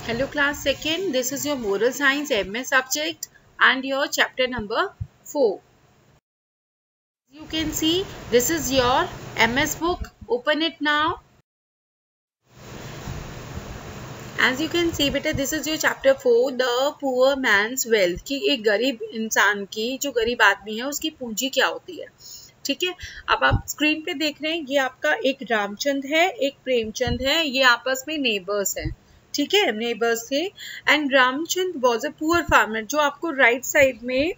Hello class second, this is your moral science MS subject and your chapter number 4. You can see this is your MS book. Open it now. As you can see बेटा this is your chapter 4 the poor man's wealth कि एक गरीब इंसान की जो गरीब आदमी है उसकी पूंजी क्या होती है। ठीक है, अब आप स्क्रीन पे देख रहे हैं ये आपका एक रामचंद है एक प्रेमचंद है, ये आपस में नेबर्स हैं। ठीक है, नेबर्स थे and Ramchand was a poor farmer. जो आपको राइट साइड में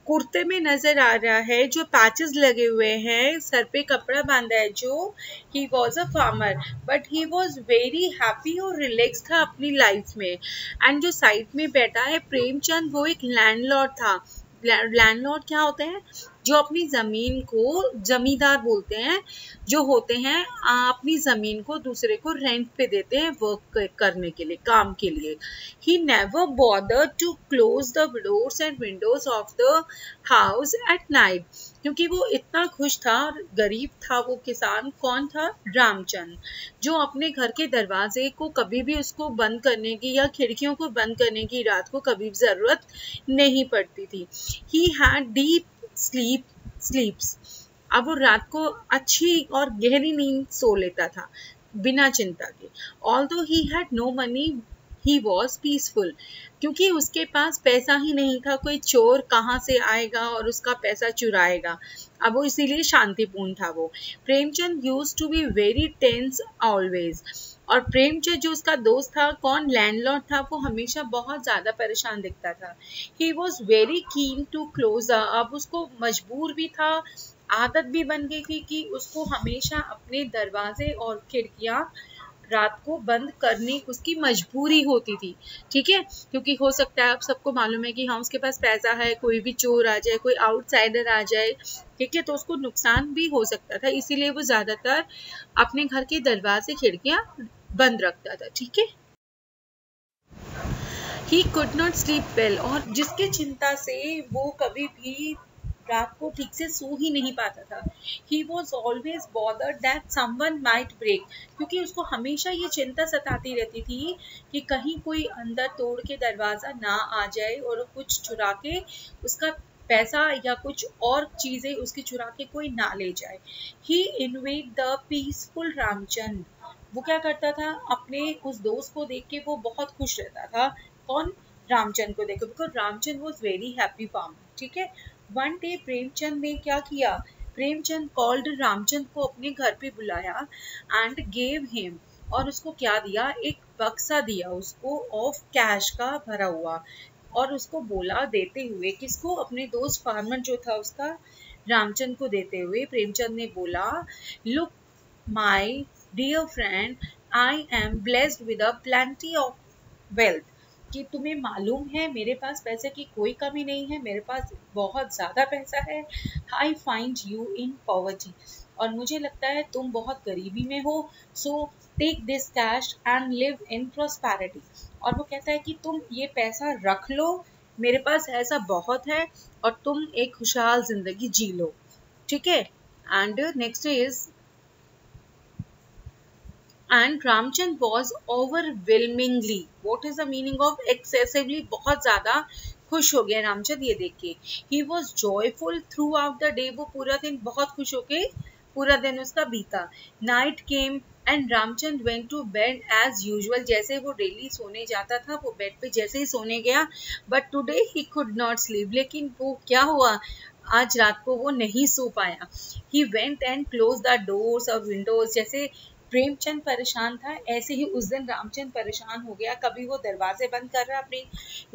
कुर्ते में नजर आ रहा है जो पैचेस लगे हुए हैं, सर पे कपड़ा बांधा है, जो he was a farmer but he was very happy और रिलैक्स था अपनी लाइफ में। एंड जो साइड में बैठा है प्रेमचंद वो एक लैंडलॉर्ड था। लैंडलॉर्ड क्या होते हैं? जो अपनी जमीन को जमींदार बोलते हैं, जो होते हैं अपनी जमीन को दूसरे को रेंट पे देते हैं वर्क करने के लिए, काम के लिए। He never bothered to close the doors and windows of the house at night, क्योंकि वो इतना खुश था, गरीब था वो किसान। कौन था? रामचंद, जो अपने घर के दरवाजे को कभी भी उसको बंद करने की या खिड़कियों को बंद करने की रात को कभी भी जरूरत नहीं पड़ती थी। ही हैड डीप स्लीप्स, अब वो रात को अच्छी और गहरी नींद सो लेता था बिना चिंता के। Although he had no money he was peaceful, क्योंकि उसके पास पैसा ही नहीं था, कोई चोर कहाँ से आएगा और उसका पैसा चुराएगा। अब वो इसीलिए शांतिपूर्ण था वो। Premchand used to be very tense always, और प्रेमचंद जो उसका दोस्त था, कौन? लैंडलॉर्ड था, वो हमेशा बहुत ज्यादा परेशान दिखता था। He was very keen to close, अब उसको मजबूर भी था, आदत भी बन गई थी कि उसको हमेशा अपने दरवाजे और खिड़कियां रात को बंद करनी उसकी मजबूरी होती थी। ठीक है, क्योंकि हो सकता है, आप सबको मालूम है कि हाँ उसके पास पैसा है, कोई भी चोर आ जाए, कोई आउटसाइडर आ जाए, ठीक है, तो उसको नुकसान भी हो सकता था, इसीलिए वो ज्यादातर अपने घर के दरवाजे खिड़कियां बंद रखता था। ठीक है, he could not sleep well, और जिसकी चिंता से वो कभी भी रात को ठीक से सो ही नहीं पाता था। He was always bothered that someone might break, क्योंकि उसको हमेशा ये चिंता सताती रहती थी कि कहीं कोई अंदर तोड़ के दरवाजा ना आ जाए और कुछ चुरा के उसका पैसा या कुछ और चीजें उसकी चुरा के कोई ना ले जाए। ही इन्वेड द पीसफुल रामचंद, वो क्या करता था? अपने उस दोस्त को देख के वो बहुत खुश रहता था। कौन? रामचंद को देखो, because Ramchand was very happy farmer. ठीक है, वन डे प्रेमचंद ने क्या किया? प्रेमचंद कॉल्ड रामचंद को अपने घर पे बुलाया एंड गेव हिम, और उसको क्या दिया? एक बक्सा दिया उसको ऑफ कैश का भरा हुआ, और उसको बोला देते हुए, किसको? अपने दोस्त फार्मर जो था उसका, रामचंद को देते हुए प्रेमचंद ने बोला, look my dear friend, I am blessed with a plenty of wealth, कि तुम्हें मालूम है मेरे पास पैसे की कोई कमी नहीं है, मेरे पास बहुत ज्यादा पैसा है। I find you in poverty, और मुझे लगता है तुम बहुत गरीबी में हो, so take this cash and live in prosperity. और वो कहता है कि तुम ये पैसा रख लो, मेरे पास ऐसा बहुत है, और तुम एक खुशहाल जिंदगी जी लो। ठीक है, and next is and Ramchand was overwhelmingly, what is the meaning of excessively? बहुत ज्यादा खुश हो गया रामचंद ये देख के। He was joyful throughout the day, वो पूरा दिन बहुत खुश होके पूरा दिन उसका बीता। Night came and Ramchand went to bed as usual, जैसे वो डेली सोने जाता था वो बेड पे जैसे ही सोने गया। But today he could not sleep, लेकिन वो क्या हुआ? आज रात को वो नहीं सो पाया। He went and closed the doors or windows, जैसे प्रेमचंद परेशान था ऐसे ही उस दिन रामचंद परेशान हो गया, कभी वो दरवाजे बंद कर रहा अपने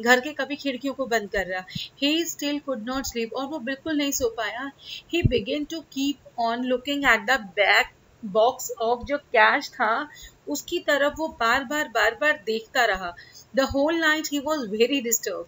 घर के, कभी खिड़कियों को बंद कर रहा। He still could not sleep, और वो बिल्कुल नहीं सो पाया। He began to keep on looking at the back box of, जो कैश था उसकी तरफ वो बार बार देखता रहा। The whole night he was very disturb,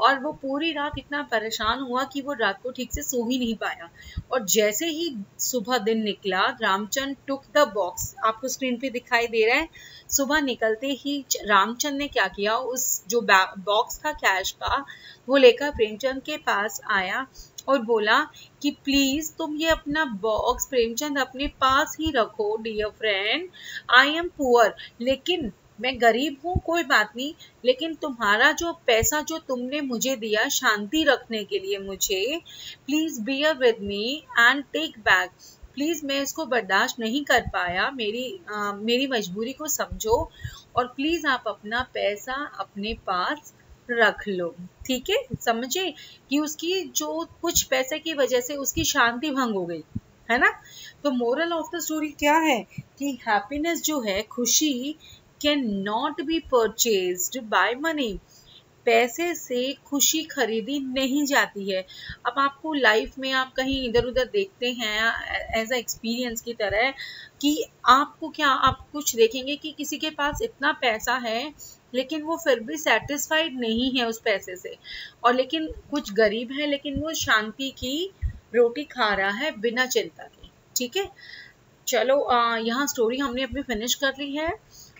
और वो पूरी रात इतना परेशान हुआ कि वो रात को ठीक से सो ही नहीं पाया। और जैसे ही सुबह दिन निकला, रामचंद टुक द बॉक्स, आपको स्क्रीन पे दिखाई दे रहा है, सुबह निकलते ही रामचंद ने क्या किया? उस जो बॉक्स था कैश का, वो लेकर प्रेमचंद के पास आया और बोला कि प्लीज तुम ये अपना बॉक्स प्रेमचंद अपने पास ही रखो dear friend, I am poor, लेकिन मैं गरीब हूँ कोई बात नहीं, लेकिन तुम्हारा जो पैसा जो तुमने मुझे दिया शांति रखने के लिए मुझे, please bear with me and take back. Please मैं इसको बर्दाश्त नहीं कर पाया, मेरी मजबूरी को समझो और प्लीज आप अपना पैसा अपने पास रख लो। ठीक है, समझे कि उसकी जो कुछ पैसे की वजह से उसकी शांति भंग हो गई है ना। तो मोरल ऑफ द स्टोरी क्या है कि हैप्पीनेस जो है, खुशी can not be purchased bye money. पैसे से खुशी खरीदी नहीं जाती है। अब आपको लाइफ में आप कहीं इधर उधर देखते हैं एज अ एक्सपीरियंस की तरह कि आपको क्या, आप कुछ देखेंगे कि किसी के पास इतना पैसा है लेकिन वो फिर भी सेटिस्फाइड नहीं है उस पैसे से, और लेकिन कुछ गरीब है लेकिन वो शांति की रोटी खा रहा है बिना चिंता के। ठीक है, चलो यहाँ स्टोरी हमने अपनी फिनिश कर ली है।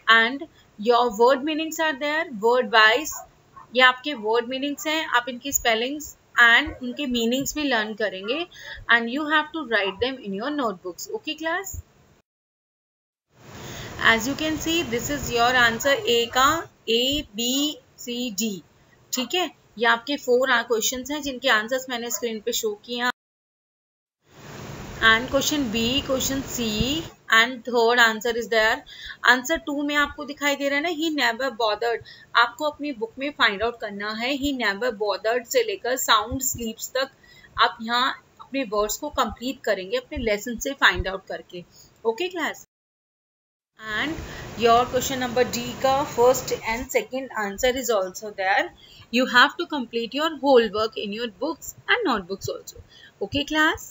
And your word meanings are there, word wise ये आपके वर्ड मीनिंग्स हैं, आप इनकी स्पेलिंग्स एंड उनके मीनिंग्स भी लर्न करेंगे and you have to write them in your notebooks. Okay class, as you can see this is your answer A का ABCD। ठीक है, ये आपके 4 क्वेश्चंस हैं जिनके आंसर्स मैंने स्क्रीन पे शो किए, and question B, question C and third answer is there. Answer 2 में आपको दिखाई दे रहा है ना, ही नेवर बॉदर्ड। आपको अपनी बुक में फाइंड आउट करना है ही नेवर बॉदर्ड से लेकर साउंड स्लीप्स तक। आप यहाँ अपने वर्ड्स को कंप्लीट करेंगे अपने लेसन से फाइंड आउट करके। Okay class, and your question number D ka first and second answer is also there. You have to complete your whole work in your books and notebooks also. Okay class.